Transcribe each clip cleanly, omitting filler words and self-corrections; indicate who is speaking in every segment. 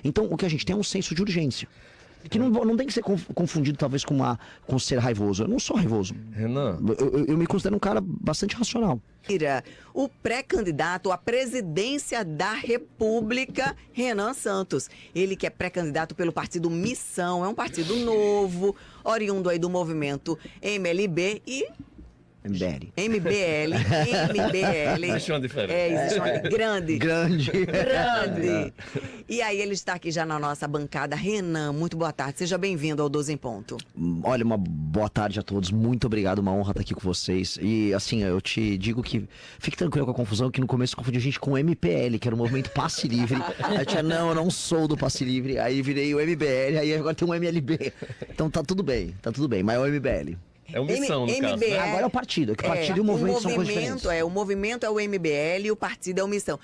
Speaker 1: Então, o que a gente tem é um senso de urgência. Que não tem que ser confundido, talvez, com ser raivoso. Eu não sou raivoso.
Speaker 2: Renan.
Speaker 1: Eu me considero um cara bastante racional.
Speaker 3: O pré-candidato à presidência da República, Renan Santos. Ele que é pré-candidato pelo partido Missão, é um partido novo, oriundo aí do movimento MLB e...
Speaker 1: MBL.
Speaker 2: Existe uma diferença.
Speaker 3: Existe uma grande.
Speaker 1: Grande.
Speaker 3: E aí ele está aqui já na nossa bancada. Renan, muito boa tarde. Seja bem-vindo ao 12 em Ponto.
Speaker 1: Olha, uma boa tarde a todos. Muito obrigado, uma honra estar aqui com vocês. E assim, eu te digo que fique tranquilo com a confusão, que no começo confundi a gente com o MPL, que era o movimento Passe Livre. Aí eu tinha, não, eu não sou do Passe Livre. Aí virei o MBL, aí agora tem um MLB. Então tá tudo bem, mas é o MBL.
Speaker 2: É o Missão, no caso, né?
Speaker 1: Agora é o partido, que o partido e o movimento são coisas diferentes.
Speaker 3: O movimento é o MBL e o partido é o Missão.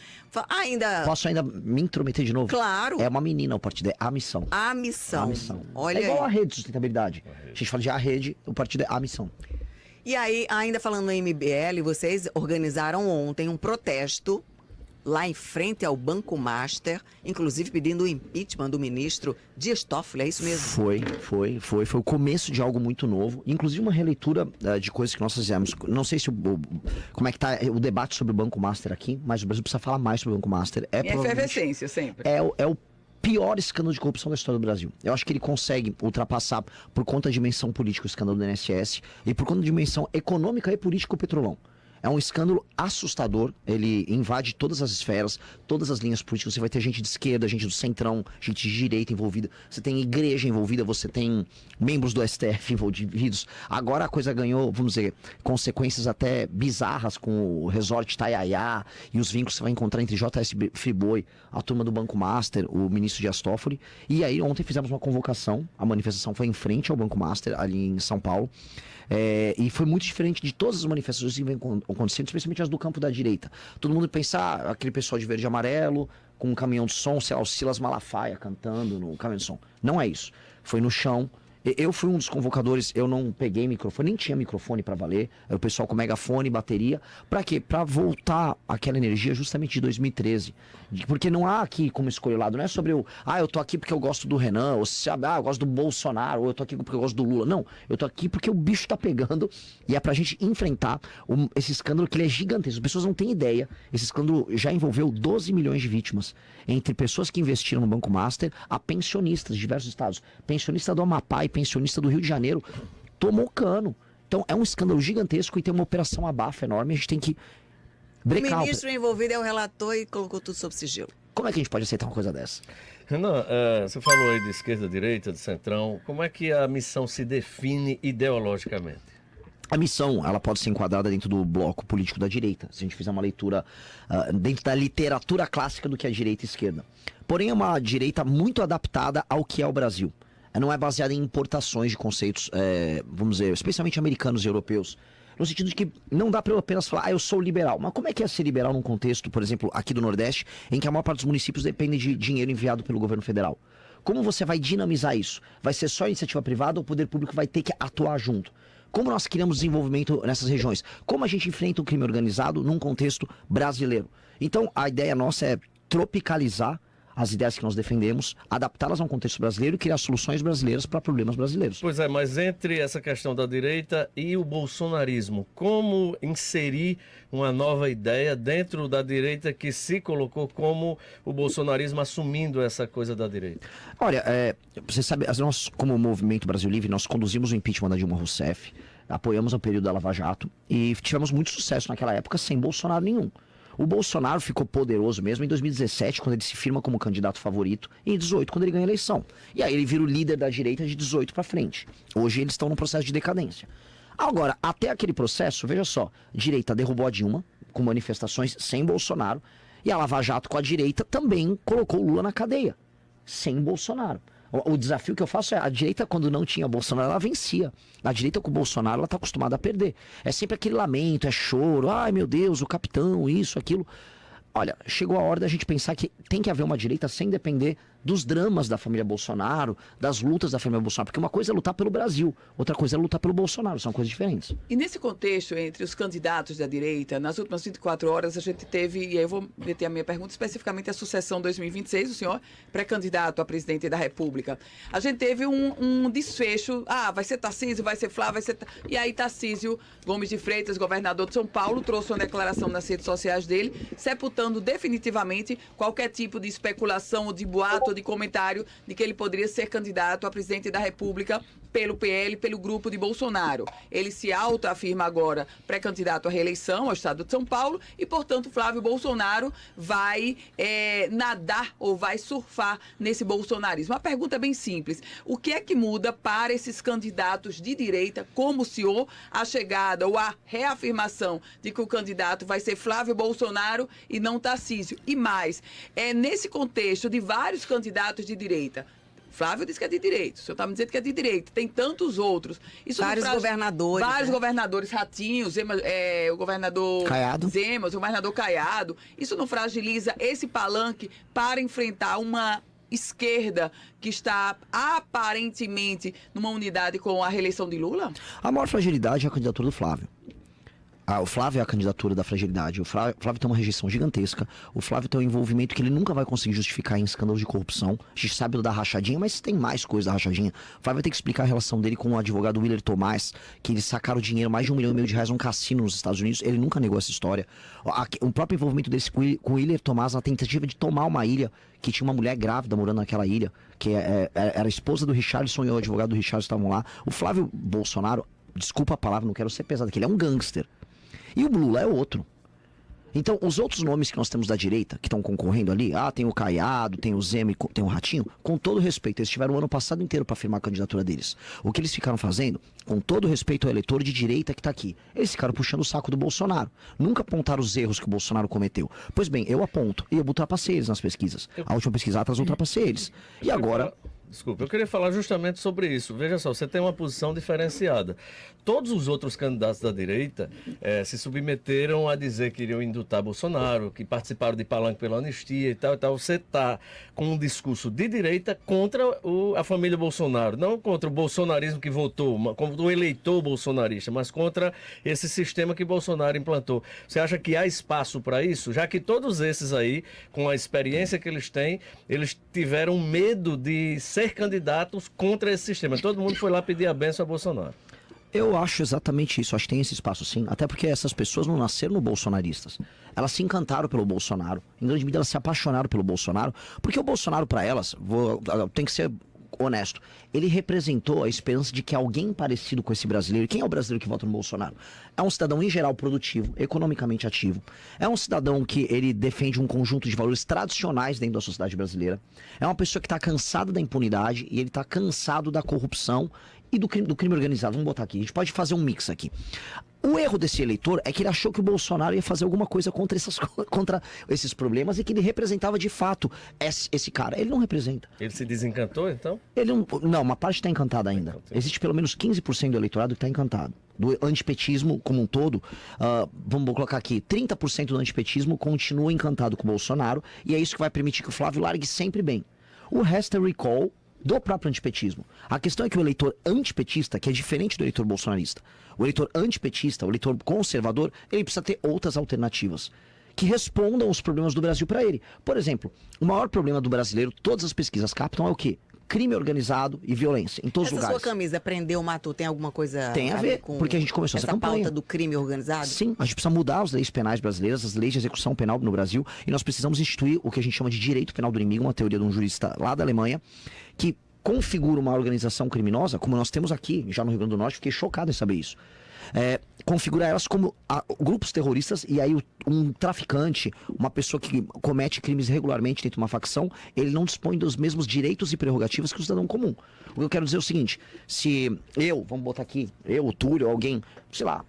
Speaker 1: Posso ainda me intrometer de novo?
Speaker 3: Claro.
Speaker 1: É uma menina o partido, é a Missão.
Speaker 3: A Missão. Olha,
Speaker 1: é igual a rede de sustentabilidade. A gente fala de a rede, o partido é a Missão.
Speaker 3: E aí, ainda falando no MBL, vocês organizaram ontem um protesto lá em frente ao Banco Master, inclusive pedindo o impeachment do ministro Dias Toffoli, é isso mesmo?
Speaker 1: Foi o começo de algo muito novo, inclusive uma releitura de coisas que nós fizemos. Não sei se como é que tá o debate sobre o Banco Master aqui, mas o Brasil precisa falar mais sobre o Banco Master.
Speaker 4: É efervescência sempre.
Speaker 1: É o pior escândalo de corrupção da história do Brasil. Eu acho que ele consegue ultrapassar, por conta da dimensão política, o escândalo do INSS, e por conta da dimensão econômica e política, o Petrolão. É um escândalo assustador, ele invade todas as esferas, todas as linhas políticas. Você vai ter gente de esquerda, gente do centrão, gente de direita envolvida, você tem igreja envolvida, você tem membros do STF envolvidos. Agora a coisa ganhou, vamos dizer, consequências até bizarras com o resort Itaiaia e os vínculos que você vai encontrar entre JS Friboi, a turma do Banco Master, o ministro Dias Toffoli. E aí ontem fizemos uma convocação, a manifestação foi em frente ao Banco Master, ali em São Paulo. E foi muito diferente de todas as manifestações que vem acontecendo, especialmente as do campo da direita. Todo mundo pensa, aquele pessoal de verde e amarelo, com um caminhão de som, sei lá, o Silas Malafaia cantando no caminhão de som. Não é isso. Foi no chão. Eu fui um dos convocadores, eu não peguei microfone, nem tinha microfone pra valer. Era o pessoal com megafone, bateria. Pra quê? Pra voltar aquela energia justamente de 2013. Porque não há aqui como escolher o lado. Não é sobre eu tô aqui porque eu gosto do Renan, ou se, eu gosto do Bolsonaro, ou eu tô aqui porque eu gosto do Lula. Não, eu tô aqui porque o bicho tá pegando e é pra gente enfrentar esse escândalo que ele é gigantesco. As pessoas não têm ideia. Esse escândalo já envolveu 12 milhões de vítimas. Entre pessoas que investiram no Banco Master a pensionistas de diversos estados. Pensionista do Amapá e pensionista do Rio de Janeiro tomou cano. Então é um escândalo gigantesco e tem uma operação abafa enorme. A gente tem que brecar.
Speaker 3: O ministro envolvido é o relator e colocou tudo sob sigilo.
Speaker 1: Como é que a gente pode aceitar uma coisa dessa?
Speaker 2: Renan, você falou aí de esquerda, direita, de centrão. Como é que a missão se define ideologicamente?
Speaker 1: A missão, ela pode ser enquadrada dentro do bloco político da direita, se a gente fizer uma leitura dentro da literatura clássica do que é direita e esquerda. Porém, é uma direita muito adaptada ao que é o Brasil. Não é baseada em importações de conceitos, vamos dizer, especialmente americanos e europeus. No sentido de que não dá para eu apenas falar, eu sou liberal. Mas como é que é ser liberal num contexto, por exemplo, aqui do Nordeste, em que a maior parte dos municípios depende de dinheiro enviado pelo governo federal? Como você vai dinamizar isso? Vai ser só iniciativa privada ou o poder público vai ter que atuar junto? Como nós criamos desenvolvimento nessas regiões? Como a gente enfrenta o crime organizado num contexto brasileiro? Então, a ideia nossa é tropicalizar as ideias que nós defendemos, adaptá-las a um contexto brasileiro e criar soluções brasileiras para problemas brasileiros.
Speaker 2: Pois é, mas entre essa questão da direita e o bolsonarismo, como inserir uma nova ideia dentro da direita que se colocou como o bolsonarismo assumindo essa coisa da direita?
Speaker 1: Olha, você sabe, nós como Movimento Brasil Livre, nós conduzimos o impeachment da Dilma Rousseff, apoiamos o período da Lava Jato e tivemos muito sucesso naquela época sem Bolsonaro nenhum. O Bolsonaro ficou poderoso mesmo em 2017, quando ele se firma como candidato favorito, e em 2018, quando ele ganha a eleição. E aí ele vira o líder da direita de 2018 para frente. Hoje eles estão num processo de decadência. Agora, até aquele processo, veja só, a direita derrubou a Dilma, com manifestações sem Bolsonaro, e a Lava Jato com a direita também colocou o Lula na cadeia, sem Bolsonaro. O desafio que eu faço é, a direita quando não tinha Bolsonaro, ela vencia. A direita com o Bolsonaro, ela tá acostumada a perder. É sempre aquele lamento, é choro, ai meu Deus, o capitão, isso, aquilo. Olha, chegou a hora da gente pensar que tem que haver uma direita sem depender dos dramas da família Bolsonaro, das lutas da família Bolsonaro. Porque uma coisa é lutar pelo Brasil, outra coisa é lutar pelo Bolsonaro. São coisas diferentes.
Speaker 4: E nesse contexto, entre os candidatos da direita, nas últimas 24 horas a gente teve, e aí eu vou meter a minha pergunta especificamente à sucessão 2026, o senhor pré-candidato a presidente da República. A gente teve um desfecho, vai ser Tarcísio, vai ser Flávio, vai ser... E aí Tarcísio Gomes de Freitas, governador de São Paulo, trouxe uma declaração nas redes sociais dele, sepultando definitivamente qualquer tipo de especulação ou de boato ou de comentário de que ele poderia ser candidato a presidente da República pelo PL, pelo grupo de Bolsonaro. Ele se autoafirma agora pré-candidato à reeleição ao estado de São Paulo e, portanto, Flávio Bolsonaro vai nadar ou vai surfar nesse bolsonarismo. A pergunta é bem simples. O que é que muda para esses candidatos de direita, como o senhor, a chegada ou a reafirmação de que o candidato vai ser Flávio Bolsonaro e não Tarcísio? E mais, nesse contexto de vários candidatos de direita, Flávio disse que é de direito, o senhor está me dizendo que é de direito, tem tantos outros.
Speaker 3: Vários governadores.
Speaker 4: Vários governadores, Ratinho, o governador
Speaker 1: Caiado.
Speaker 4: Zema, o governador Caiado. Isso não fragiliza esse palanque para enfrentar uma esquerda que está aparentemente numa unidade com a reeleição de Lula?
Speaker 1: A maior fragilidade é a candidatura do Flávio. O Flávio é a candidatura da fragilidade. O Flávio tem uma rejeição gigantesca. O Flávio tem um envolvimento que ele nunca vai conseguir justificar em escândalos de corrupção. A gente sabe da rachadinha, mas tem mais coisa da rachadinha. O Flávio vai ter que explicar a relação dele com o advogado Willer Tomás, que eles sacaram dinheiro, mais de R$1,5 milhão num cassino nos Estados Unidos. Ele nunca negou essa história. O próprio envolvimento desse com o Willer Tomás na tentativa de tomar uma ilha, que tinha uma mulher grávida morando naquela ilha, que era a esposa do Richarlison e o advogado do Richarlison estavam lá. O Flávio Bolsonaro, desculpa a palavra, não quero ser pesado aqui, ele é um gangster. E o Lula é outro. Então, os outros nomes que nós temos da direita, que estão concorrendo ali, tem o Caiado, tem o Zema, tem o Ratinho, com todo respeito, eles tiveram o ano passado inteiro para firmar a candidatura deles. O que eles ficaram fazendo, com todo respeito ao eleitor de direita que está aqui, eles ficaram puxando o saco do Bolsonaro. Nunca apontaram os erros que o Bolsonaro cometeu. Pois bem, eu aponto, e eu ultrapassei eles nas pesquisas. A última pesquisa atrás eu ultrapassei eles. E agora...
Speaker 2: Desculpa, eu queria falar justamente sobre isso. Veja só, você tem uma posição diferenciada. Todos os outros candidatos da direita se submeteram a dizer que iriam indultar Bolsonaro, que participaram de palanque pela anistia e tal, e tal. Você está com um discurso de direita contra a família Bolsonaro, não contra o bolsonarismo que votou, como o eleitor bolsonarista, mas contra esse sistema que Bolsonaro implantou. Você acha que há espaço para isso? Já que todos esses aí, com a experiência que eles têm, eles tiveram medo de ser candidatos contra esse sistema. Todo mundo foi lá pedir a bênção a Bolsonaro.
Speaker 1: Eu acho exatamente isso, acho que tem esse espaço sim, até porque essas pessoas não nasceram no bolsonaristas. Elas se encantaram pelo Bolsonaro, em grande medida elas se apaixonaram pelo Bolsonaro, porque o Bolsonaro para elas, tem que ser honesto, ele representou a esperança de que alguém parecido com esse brasileiro, quem é o brasileiro que vota no Bolsonaro? É um cidadão em geral produtivo, economicamente ativo, é um cidadão que ele defende um conjunto de valores tradicionais dentro da sociedade brasileira, é uma pessoa que está cansada da impunidade e ele está cansado da corrupção e do crime organizado. Vamos botar aqui, a gente pode fazer um mix aqui. O erro desse eleitor é que ele achou que o Bolsonaro ia fazer alguma coisa contra esses problemas e que ele representava de fato esse cara. Ele não representa.
Speaker 2: Ele se desencantou, então?
Speaker 1: Ele não, uma parte está encantada ainda. Existe pelo menos 15% do eleitorado que está encantado. Do antipetismo como um todo, vamos colocar aqui, 30% do antipetismo continua encantado com o Bolsonaro e é isso que vai permitir que o Flávio largue sempre bem. O resto é recall do próprio antipetismo. A questão é que o eleitor antipetista, que é diferente do eleitor bolsonarista, o eleitor antipetista, o eleitor conservador, ele precisa ter outras alternativas que respondam os problemas do Brasil para ele. Por exemplo, o maior problema do brasileiro, todas as pesquisas captam, é o quê? Crime organizado e violência, em todos os lugares.
Speaker 3: Essa sua camisa, prendeu, matou, tem alguma coisa
Speaker 1: tem a ver com porque a gente começou essa campanha.
Speaker 3: Pauta do crime organizado?
Speaker 1: Sim, a gente precisa mudar as leis penais brasileiras, as leis de execução penal no Brasil, e nós precisamos instituir o que a gente chama de direito penal do inimigo, uma teoria de um jurista lá da Alemanha, que configura uma organização criminosa, como nós temos aqui, já no Rio Grande do Norte, fiquei chocado em saber isso. Configura elas como grupos terroristas, e aí um traficante, uma pessoa que comete crimes regularmente dentro de uma facção, ele não dispõe dos mesmos direitos e prerrogativas que o cidadão comum. O que eu quero dizer é o seguinte, se vamos botar aqui, o Túlio, alguém, sei lá,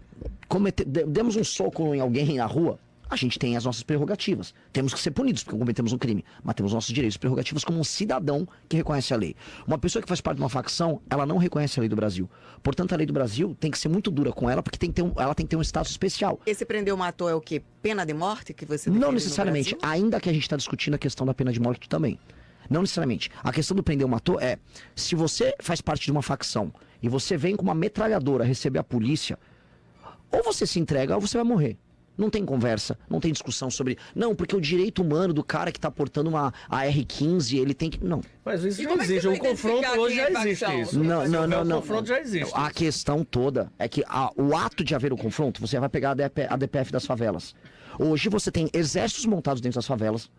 Speaker 1: demos um soco em alguém na rua, a gente tem as nossas prerrogativas. Temos que ser punidos porque cometemos um crime, mas temos nossos direitos e prerrogativas como um cidadão que reconhece a lei. Uma pessoa que faz parte de uma facção, ela não reconhece a lei do Brasil. Portanto, a lei do Brasil tem que ser muito dura com ela, porque ela tem que ter um status especial.
Speaker 3: Esse prendeu, matou é o quê? Pena de morte que você
Speaker 1: não necessariamente, ainda que a gente está discutindo a questão da pena de morte também. Não necessariamente. A questão do prender ou matou é, se você faz parte de uma facção e você vem com uma metralhadora receber a polícia, ou você se entrega ou você vai morrer. Não tem conversa, não tem discussão sobre... Não, porque o direito humano do cara que tá portando uma AR-15, ele tem que... Não.
Speaker 2: Mas isso
Speaker 4: E
Speaker 2: já
Speaker 4: como é que
Speaker 2: existe.
Speaker 4: você
Speaker 2: O
Speaker 4: vai
Speaker 2: confronto
Speaker 4: identificar
Speaker 2: hoje
Speaker 4: quem
Speaker 2: já
Speaker 4: é
Speaker 2: existe
Speaker 4: facção?
Speaker 2: isso.
Speaker 1: Não.
Speaker 2: O confronto já existe.
Speaker 1: A questão toda é que o ato de haver o confronto, você vai pegar a DPF das favelas. Hoje você tem exércitos montados dentro das favelas.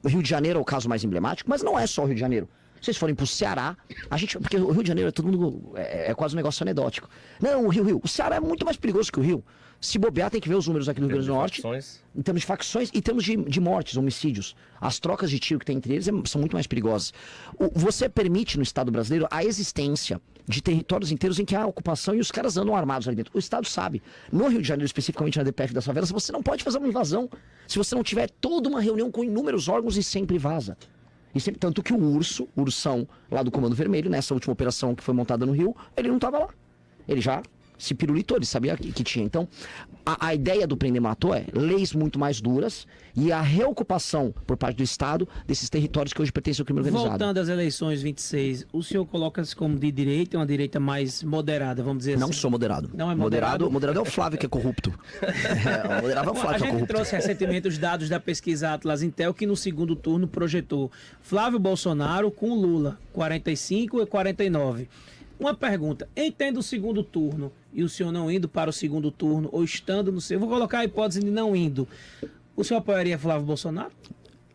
Speaker 1: O Rio de Janeiro é o caso mais emblemático, mas não é só o Rio de Janeiro. Se vocês forem pro Ceará, porque o Rio de Janeiro é todo mundo. É quase um negócio anedótico. Não, o Rio. O Ceará é muito mais perigoso que o Rio. Se bobear, tem que ver os números aqui do Rio Grande do Norte. Em termos de facções e em termos de mortes, homicídios. As trocas de tiro que tem entre eles são muito mais perigosas. Você permite no Estado brasileiro a existência de territórios inteiros em que há ocupação e os caras andam armados ali dentro. O Estado sabe. No Rio de Janeiro, especificamente na DPF das favelas, você não pode fazer uma invasão se você não tiver toda uma reunião com inúmeros órgãos e sempre vaza. E sempre, tanto que o Ursão, lá do Comando Vermelho, nessa última operação que foi montada no Rio, ele não estava lá. Ele já se pirulitou, ele sabia que tinha. Então, a ideia do prender matou é leis muito mais duras e a reocupação por parte do Estado desses territórios que hoje pertencem ao crime organizado.
Speaker 5: Voltando às eleições 26, o senhor coloca-se como de direita, uma direita mais moderada, vamos dizer
Speaker 1: Não
Speaker 5: assim?
Speaker 1: sou moderado.
Speaker 5: Não é moderado?
Speaker 1: Moderado é o Flávio que é corrupto. O moderado é o Flávio
Speaker 5: A
Speaker 1: que é
Speaker 5: gente
Speaker 1: corrupto.
Speaker 5: trouxe recentemente os dados da pesquisa Atlas Intel, que no segundo turno projetou Flávio Bolsonaro com Lula, 45 e 49. Uma pergunta, entendo o segundo turno e o senhor não indo para o segundo turno ou estando no seu, vou colocar a hipótese de não indo, o senhor apoiaria Flávio Bolsonaro?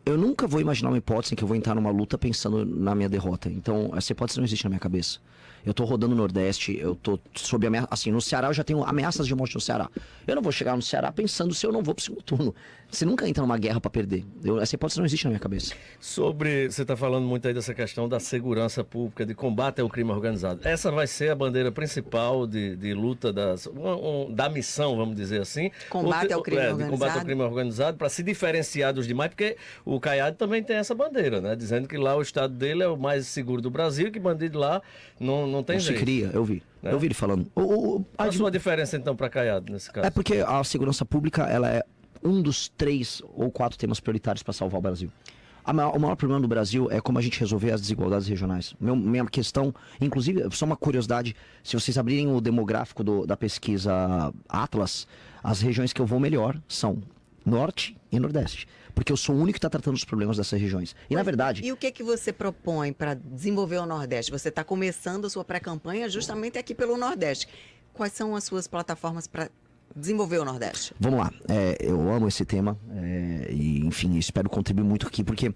Speaker 1: Eu nunca vou imaginar uma hipótese em que eu vou entrar numa luta pensando na minha derrota. Então, essa hipótese não existe na minha cabeça. Eu tô rodando no Nordeste, eu tô sob ameaça. Assim, no Ceará eu já tenho ameaças de morte no Ceará. Eu não vou chegar no Ceará pensando se eu não vou pro segundo turno. Você nunca entra numa guerra pra perder. Essa hipótese não existe na minha cabeça.
Speaker 2: Você está falando muito aí dessa questão da segurança pública, de combate ao crime organizado. Essa vai ser a bandeira principal de luta da missão, vamos dizer assim.
Speaker 3: Combate ao crime organizado.
Speaker 2: De combate ao crime organizado, para se diferenciar dos demais, porque o Caiado também tem essa bandeira, né? Dizendo que lá o estado dele é o mais seguro do Brasil, que bandido lá não tem
Speaker 1: Não se
Speaker 2: jeito.
Speaker 1: cria, eu vi.
Speaker 2: Né?
Speaker 1: Eu vi ele falando.
Speaker 2: Qual a sua diferença então para Caiado nesse caso?
Speaker 1: É porque a segurança pública, ela é um dos 3 ou 4 temas prioritários para salvar o Brasil. O maior problema do Brasil é como a gente resolver as desigualdades regionais. Minha questão, inclusive, só uma curiosidade, se vocês abrirem o demográfico da pesquisa Atlas, as regiões que eu vou melhor são Norte e Nordeste. Porque eu sou o único que está tratando os problemas dessas regiões. E, na verdade...
Speaker 3: E o que você propõe para desenvolver o Nordeste? Você está começando a sua pré-campanha justamente aqui pelo Nordeste. Quais são as suas plataformas para desenvolver o Nordeste?
Speaker 1: Vamos lá, eu amo esse tema e, enfim, espero contribuir muito aqui, porque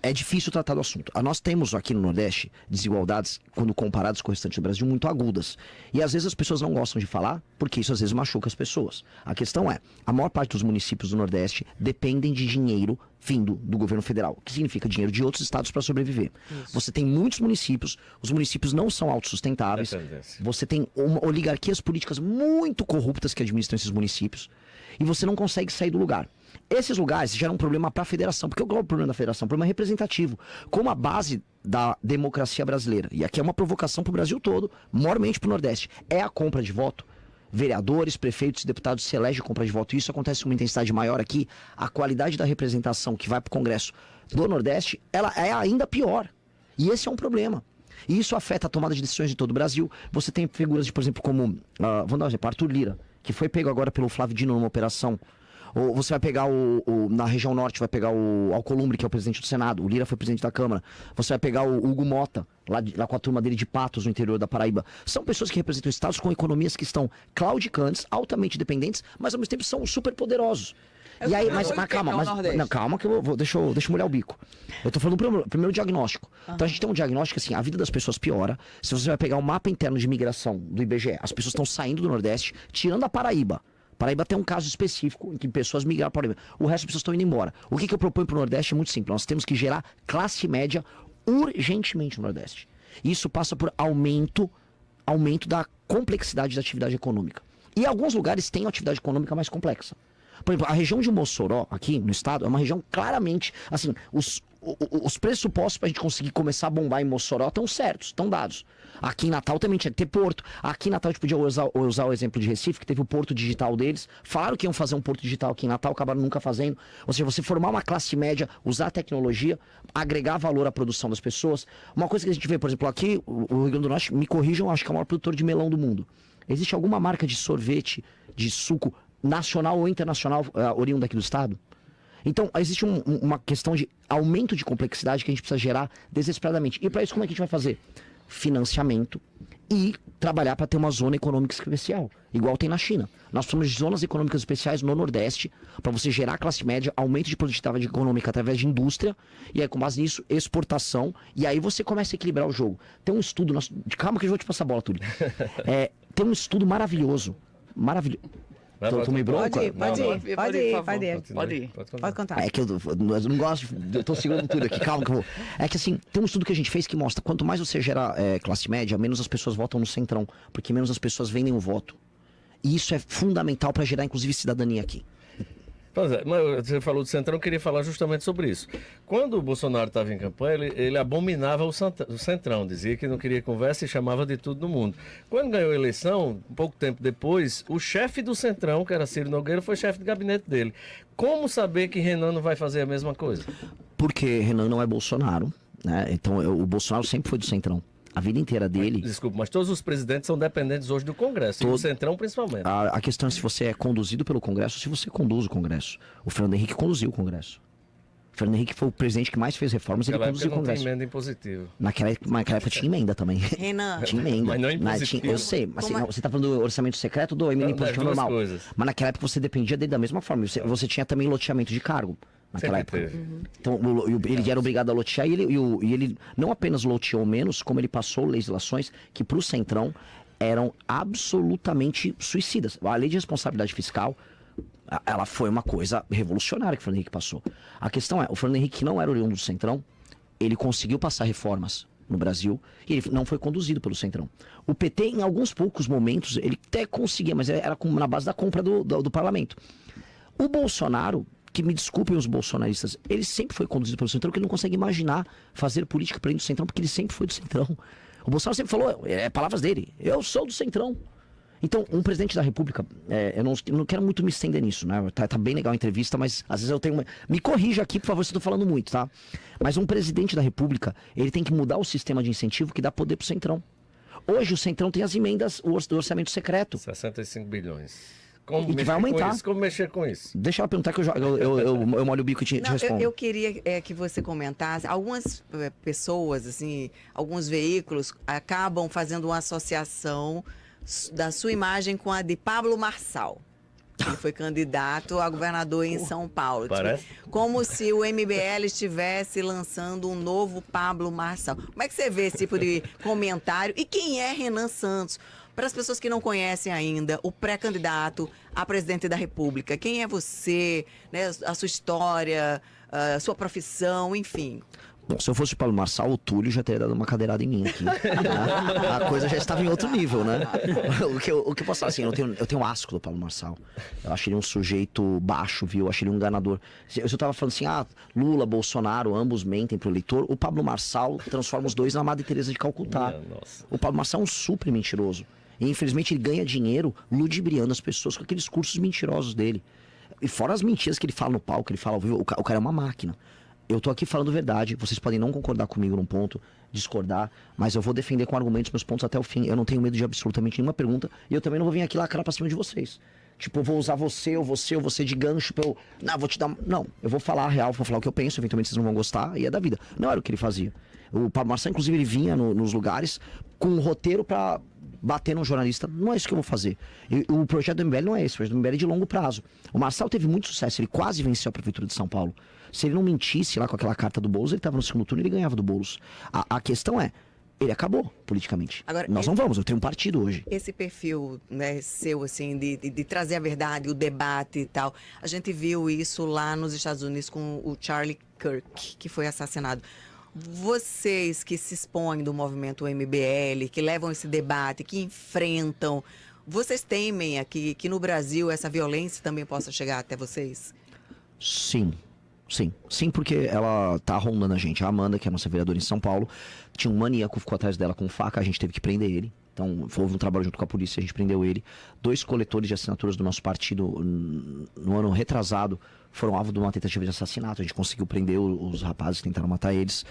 Speaker 1: é difícil tratar do assunto. Nós temos aqui no Nordeste desigualdades, quando comparadas com o restante do Brasil, muito agudas. E às vezes as pessoas não gostam de falar, porque isso às vezes machuca as pessoas. A questão é, a maior parte dos municípios do Nordeste dependem de dinheiro vindo do governo federal, que significa dinheiro de outros estados para sobreviver. Isso. Você tem muitos municípios, os municípios não são autossustentáveis, você tem oligarquias políticas muito corruptas que administram esses municípios, e você não consegue sair do lugar. Esses lugares geram um problema para a federação, porque qual é o problema da federação? O problema é representativo. Como a base da democracia brasileira, e aqui é uma provocação para o Brasil todo, maiormente para o Nordeste, é a compra de voto. Vereadores, prefeitos e deputados se elegem compra de voto. Isso acontece com uma intensidade maior aqui. A qualidade da representação que vai para o Congresso do Nordeste, ela é ainda pior. E esse é um problema. E isso afeta a tomada de decisões de todo o Brasil. Você tem figuras de, por exemplo, como, vamos dar um exemplo, Arthur Lira, que foi pego agora pelo Flávio Dino numa operação. Ou você vai pegar na região norte, vai pegar o Alcolumbre, que é o presidente do Senado. O Lira foi presidente da Câmara. Você vai pegar o Hugo Mota, lá com a turma dele de Patos, no interior da Paraíba. São pessoas que representam estados com economias que estão claudicantes, altamente dependentes, mas ao mesmo tempo são super poderosos. E aí, mas calma que deixa eu molhar o bico. Eu tô falando do primeiro diagnóstico. Então a gente tem um diagnóstico assim, a vida das pessoas piora. Se você vai pegar o mapa interno de migração do IBGE, as pessoas estão saindo do Nordeste, tirando a Paraíba. Paraíba tem um caso específico em que pessoas migraram para Paraíba. O resto das pessoas estão indo embora. O que eu proponho para o Nordeste é muito simples. Nós temos que gerar classe média urgentemente no Nordeste. Isso passa por aumento da complexidade da atividade econômica. E alguns lugares têm uma atividade econômica mais complexa. Por exemplo, a região de Mossoró, aqui no estado, é uma região claramente, assim, os pressupostos pra gente conseguir começar a bombar em Mossoró estão certos, estão dados. Aqui em Natal também tinha que ter porto. Aqui em Natal a gente podia usar o exemplo de Recife, que teve o porto digital deles. Falaram que iam fazer um porto digital aqui em Natal, acabaram nunca fazendo. Ou seja, você formar uma classe média, usar a tecnologia, agregar valor à produção das pessoas. Uma coisa que a gente vê, por exemplo, aqui, o Rio Grande do Norte, me corrijam, acho que é o maior produtor de melão do mundo. Existe alguma marca de sorvete, de suco, nacional ou internacional, oriunda aqui do estado? Então, existe uma questão de aumento de complexidade que a gente precisa gerar desesperadamente. E para isso, como é que a gente vai fazer? Financiamento e trabalhar para ter uma zona econômica especial, igual tem na China. Nós precisamos de zonas econômicas especiais no Nordeste, para você gerar classe média, aumento de produtividade econômica através de indústria, e aí com base nisso, exportação, e aí você começa a equilibrar o jogo. Tem um estudo, calma que eu vou te passar a bola, Túlio. Tem um estudo maravilhoso. Tô meio bronco?
Speaker 4: Pode ir.
Speaker 3: Pode contar.
Speaker 1: É que eu não gosto, eu tô segurando tudo aqui, calma que eu vou. É que assim, tem um estudo que a gente fez que mostra, quanto mais você gera classe média, menos as pessoas votam no centrão, porque menos as pessoas vendem o voto. E isso é fundamental para gerar, inclusive, cidadania aqui.
Speaker 2: Pois é, mas você falou do Centrão, eu queria falar justamente sobre isso. Quando o Bolsonaro estava em campanha, ele abominava o Centrão, dizia que não queria conversa e chamava de tudo no mundo. Quando ganhou a eleição, um pouco tempo depois, o chefe do Centrão, que era Ciro Nogueira, foi chefe de gabinete dele. Como saber que Renan não vai fazer a mesma coisa?
Speaker 1: Porque Renan não é Bolsonaro, né? Então o Bolsonaro sempre foi do Centrão. A vida inteira dele...
Speaker 2: Desculpa, mas todos os presidentes são dependentes hoje do Congresso, e do Centrão principalmente.
Speaker 1: A questão é se você é conduzido pelo Congresso ou se você conduz o Congresso. O Fernando Henrique conduziu o Congresso. O Fernando Henrique foi o presidente que mais fez reformas, ele conduziu o Congresso.
Speaker 2: Não tem emenda impositiva.
Speaker 1: Naquela época tinha emenda também.
Speaker 3: Renan.
Speaker 1: Tinha emenda.
Speaker 2: Mas não é impositivo.
Speaker 1: Eu sei, mas você tá falando do orçamento secreto ou do emenda impositiva normal?
Speaker 2: Coisas.
Speaker 1: Mas naquela época você dependia dele da mesma forma. Você tinha também loteamento de cargo. Naquela
Speaker 2: Sempre
Speaker 1: época.
Speaker 2: teve.
Speaker 1: Então, ele era obrigado a lotear e ele não apenas loteou menos, como ele passou legislações que para o Centrão eram absolutamente suicidas. A lei de responsabilidade fiscal, ela foi uma coisa revolucionária que o Fernando Henrique passou. A questão é, o Fernando Henrique, que não era oriundo do Centrão, ele conseguiu passar reformas no Brasil e ele não foi conduzido pelo Centrão. O PT, em alguns poucos momentos, ele até conseguia, mas era na base da compra do parlamento. O Bolsonaro, que me desculpem os bolsonaristas, ele sempre foi conduzido pelo Centrão, porque ele não consegue imaginar fazer política para dentro do Centrão, porque ele sempre foi do Centrão. O Bolsonaro sempre falou, palavras dele, eu sou do Centrão. Então, um presidente da República, eu não quero muito me estender nisso, né? Tá bem legal a entrevista, mas às vezes eu tenho... Me corrija aqui, por favor, se eu tô falando muito, tá? Mas um presidente da República, ele tem que mudar o sistema de incentivo que dá poder pro Centrão. Hoje o Centrão tem as emendas do orçamento secreto.
Speaker 2: 65 bilhões.
Speaker 1: E que vai aumentar.
Speaker 2: Como mexer com isso?
Speaker 1: Deixa ela perguntar que eu molho o bico e te respondo.
Speaker 3: Eu queria que você comentasse. Algumas pessoas, assim, alguns veículos acabam fazendo uma associação da sua imagem com a de Pablo Marçal. Ele foi candidato a governador em São Paulo.
Speaker 2: Parece.
Speaker 3: Como se o MBL estivesse lançando um novo Pablo Marçal. Como é que você vê esse tipo de comentário? E quem é Renan Santos? Para as pessoas que não conhecem ainda, o pré-candidato a presidente da República. Quem é você, né, a sua história, a sua profissão, enfim.
Speaker 1: Bom, se eu fosse o Pablo Marçal, o Túlio já teria dado uma cadeirada em mim aqui. Né? A coisa já estava em outro nível, né? O que eu posso falar assim, eu tenho asco do Pablo Marçal. Eu acho ele um sujeito baixo, viu? Eu acho ele um enganador. Se eu tava falando assim, Lula, Bolsonaro, ambos mentem pro eleitor, o Pablo Marçal transforma os dois na Madre Teresa de Calcutá. O Pablo Marçal é um super mentiroso. E infelizmente ele ganha dinheiro ludibriando as pessoas com aqueles cursos mentirosos dele. E fora as mentiras que ele fala no palco, ele fala ao vivo, o cara é uma máquina. Eu tô aqui falando verdade, vocês podem não concordar comigo num ponto, discordar, mas eu vou defender com argumentos meus pontos até o fim. Eu não tenho medo de absolutamente nenhuma pergunta e eu também não vou vir aqui lacrar pra cima de vocês. Tipo, eu vou usar você de gancho pra eu... Não, vou te dar... Não, eu vou falar a real, vou falar o que eu penso, eventualmente vocês não vão gostar e é da vida. Não era o que ele fazia. O Pablo Marçal, inclusive, ele vinha nos lugares com um roteiro pra bater num jornalista. Não é isso que eu vou fazer. O projeto do MBL não é esse, o projeto do MBL é de longo prazo. O Marçal teve muito sucesso, ele quase venceu a Prefeitura de São Paulo. Se ele não mentisse lá com aquela carta do Boulos, ele estava no segundo turno e ele ganhava do Boulos. A questão é, ele acabou politicamente. Agora, nós não vamos, eu tenho um partido hoje.
Speaker 3: Esse perfil, né, seu, assim, de trazer a verdade, o debate e tal, a gente viu isso lá nos Estados Unidos com o Charlie Kirk, que foi assassinado. Vocês que se expõem do movimento MBL, que levam esse debate, que enfrentam, vocês temem aqui que no Brasil essa violência também possa chegar até vocês?
Speaker 1: Sim. Sim, porque ela tá rondando a gente. A Amanda, que é a nossa vereadora em São Paulo, tinha um maníaco, ficou atrás dela com faca, a gente teve que prender ele. Então, houve um trabalho junto com a polícia, a gente prendeu ele. 2 coletores de assinaturas do nosso partido, no ano retrasado, foram alvo de uma tentativa de assassinato. A gente conseguiu prender os rapazes que tentaram matar eles.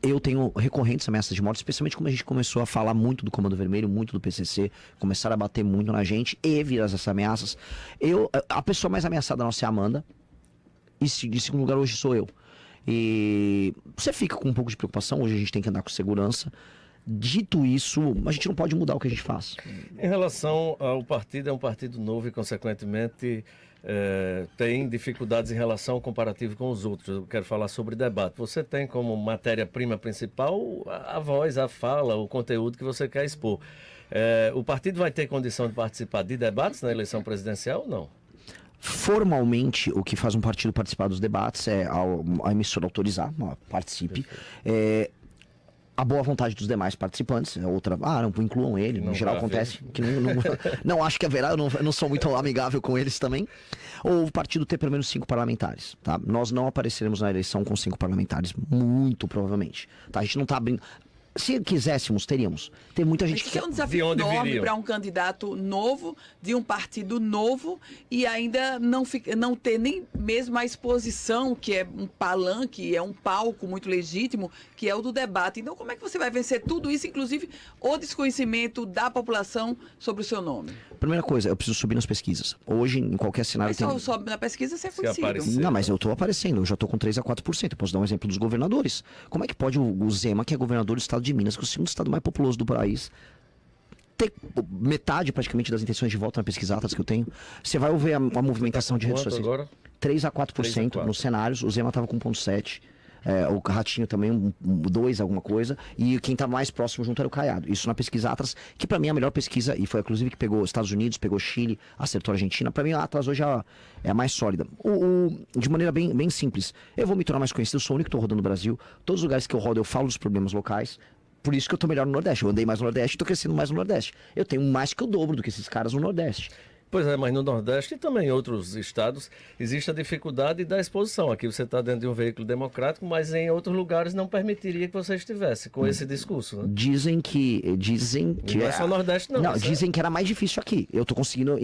Speaker 1: Eu tenho recorrentes ameaças de morte, especialmente quando a gente começou a falar muito do Comando Vermelho, muito do PCC, começaram a bater muito na gente e virar essas ameaças. A pessoa mais ameaçada nossa é a Amanda. E em segundo lugar, hoje sou eu. E você fica com um pouco de preocupação. Hoje a gente tem que andar com segurança. Dito isso, a gente não pode mudar o que a gente faz.
Speaker 2: Em relação ao partido, é um partido novo e, consequentemente, tem dificuldades em relação ao comparativo com os outros. Eu quero falar sobre debate. Você tem como matéria-prima principal a voz, a fala, o conteúdo que você quer expor. O partido vai ter condição de participar de debates na eleição presidencial ou não?
Speaker 1: Formalmente, o que faz um partido participar dos debates é a emissora autorizar, participe. A boa vontade dos demais participantes, não incluam ele,
Speaker 2: Não
Speaker 1: em geral
Speaker 2: vai
Speaker 1: acontece. Que não acho que haverá, eu não sou muito amigável com eles também. Ou o partido ter pelo menos 5 parlamentares, tá? Nós não apareceremos na eleição com 5 parlamentares, muito provavelmente. Tá? A gente não tá abrindo... Se quiséssemos, teríamos. Tem muita gente
Speaker 4: Isso
Speaker 1: que...
Speaker 4: é um desafio enorme para um candidato novo, de um partido novo, e ainda não ter nem mesmo a exposição, que é um palanque, é um palco muito legítimo, que é o do debate. Então, como é que você vai vencer tudo isso, inclusive o desconhecimento da população sobre o seu nome?
Speaker 1: Primeira coisa, eu preciso subir nas pesquisas. Hoje, em qualquer cenário...
Speaker 4: Mas só sobe na pesquisa, você é conhecido.
Speaker 2: aparecer.
Speaker 1: Não, mas eu tô aparecendo, eu já tô com 3 a 4%. Eu posso dar um exemplo dos governadores. Como é que pode o Zema, que é governador do estado de Minas, que é o segundo estado mais populoso do país, ter metade praticamente das intenções de voto na pesquisa Atlas que eu tenho? Você vai ver a movimentação de redes
Speaker 2: Quanto
Speaker 1: sociais.
Speaker 2: agora?
Speaker 1: 3 a 4% nos cenários, o Zema tava com 1,7%. O Ratinho também, 2 alguma coisa, e quem tá mais próximo junto era o Caiado. Isso na pesquisa Atlas, que pra mim é a melhor pesquisa, e foi inclusive que pegou Estados Unidos, pegou Chile, acertou a Argentina. Pra mim a Atlas hoje é a mais sólida. De maneira bem simples, eu vou me tornar mais conhecido, eu sou o único que tô rodando no Brasil. Todos os lugares que eu rodo eu falo dos problemas locais. Por isso que eu tô melhor no Nordeste. Eu andei mais no Nordeste e tô crescendo mais no Nordeste. Eu tenho mais que o dobro do que esses caras no Nordeste.
Speaker 2: Pois é, mas no Nordeste e também em outros estados existe a dificuldade da exposição. Aqui você está dentro de um veículo democrático, mas em outros lugares não permitiria que você estivesse com esse discurso, né?
Speaker 1: Dizem que
Speaker 2: Não é só Nordeste, não. Isso
Speaker 1: dizem que era mais difícil aqui. Eu tô conseguindo